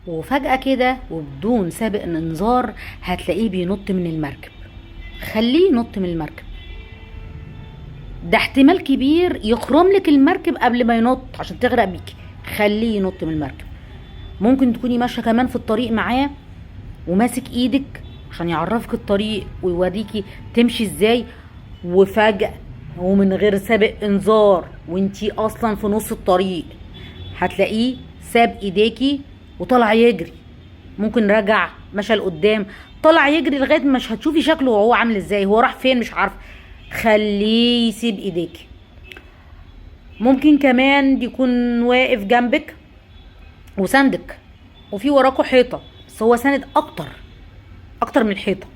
وفجأة كده وبدون سابق انذار هتلاقيه بينط من المركب. خليه ينط من المركب، ده احتمال كبير يخرم لك المركب قبل ما ينط عشان تغرق بيكي. خليه ينط من المركب. ممكن تكوني ماشيه كمان في الطريق معاه وماسك ايدك عشان يعرفك الطريق ويوريكي تمشي ازاي، وفجأة ومن غير سابق انذار وانتي اصلا في نص الطريق هتلاقيه ساب ايديكي وطلع يجري. ممكن رجع مشى لقدام، طلع يجري لغايه مش هتشوفي شكله وهو عامل ازاي، هو راح فين مش عارفه. خليه يسيب ايديكي. ممكن كمان يكون واقف جنبك وساندك وفي وراكوا حيطه، بس هو ساند اكتر من الحيطه.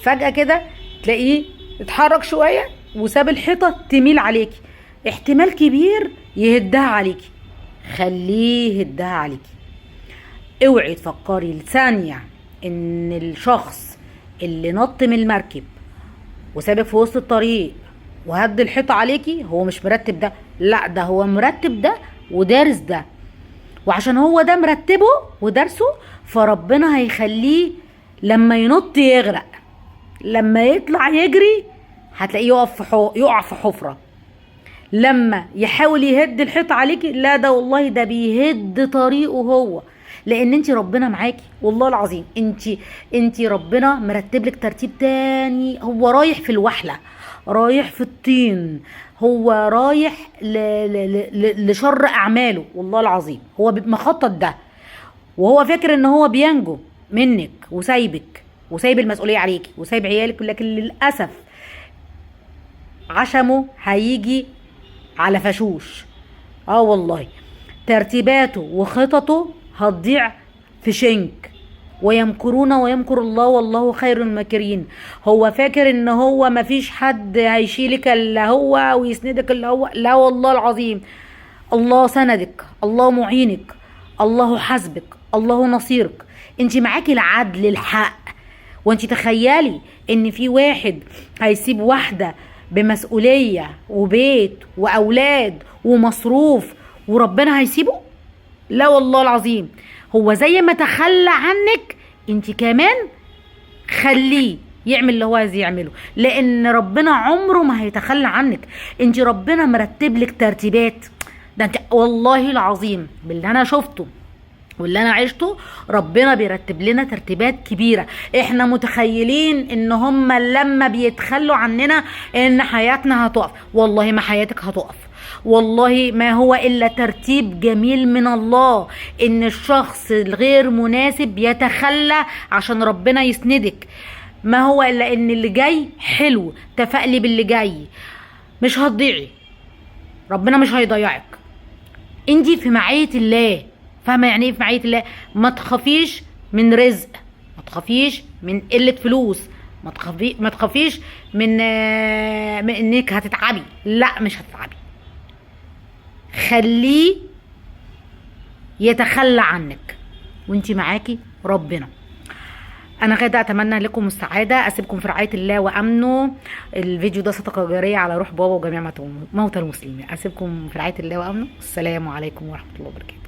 فجاه كده تلاقيه اتحرك شويه وساب الحيطه تميل عليكي، احتمال كبير يهدها عليكي. خليه يهدها عليكي. اوعي تفكري لثانيه ان الشخص اللي نط من المركب وسابك في وسط الطريق وهد الحيطه عليكي هو مش مرتب ده. لا، ده هو مرتب ده ودارس ده، وعشان هو ده مرتبه ودارسه فربنا هيخليه لما ينط يغرق. لما يطلع يجري هتلاقيه يقع في حفرة. لما يحاول يهد الحيط عليكي، لا ده والله ده بيهد طريقه هو، لان انت ربنا معاكي والله العظيم. انت ربنا مرتب لك ترتيب تاني. هو رايح في الوحلة، رايح في الطين، هو رايح لشر اعماله والله العظيم. هو مخطط ده وهو فاكر ان هو بينجو منك وسايبك وسايب المسؤولية عليكي وسايب عيالك، لكن للأسف عشمه هيجي على فشوش. اه والله ترتيباته وخططه هتضيع في شنك. ويمكرون ويمكر الله والله خير الماكرين. هو فاكر ان هو مفيش حد هيشيلك الا هو ويسندك الا هو. لا والله العظيم، الله سندك، الله معينك، الله حسبك، الله نصيرك. انت معاكي العدل الحق. وانت تخيلي ان في واحد هيسيب واحدة بمسؤولية وبيت واولاد ومصروف وربنا هيسيبه؟ لا والله العظيم. هو زي ما تخلى عنك انت كمان خليه يعمل اللي هو عايز يعمله، لان ربنا عمره ما هيتخلى عنك. انت ربنا مرتب لك ترتيبات. ده انت والله العظيم باللي انا شفته واللي انا عشته ربنا بيرتب لنا ترتيبات كبيرة. احنا متخيلين ان هم لما بيتخلوا عننا ان حياتنا هتقف. والله ما حياتك هتقف، والله ما هو الا ترتيب جميل من الله ان الشخص الغير مناسب يتخلى عشان ربنا يسندك. ما هو الا ان اللي جاي حلو. تفائلي باللي جاي، مش هتضيعي، ربنا مش هيضيعك. انتي في معية الله. فاهمه يعني ايه في معيه الله؟ ما تخافيش من رزق، ما تخافيش من قله فلوس، ما تخافيش من انك هتتعبي. لا مش هتتعبي. خليه يتخلى عنك وانتي معاكي ربنا. انا غدا اتمنى لكم السعاده. اسيبكم في رعايه الله وامنه. الفيديو ده صدقه جاريه على روح بابا وجميع موتى المسلمين. اسيبكم في رعايه الله وامنه. السلام عليكم ورحمه الله وبركاته.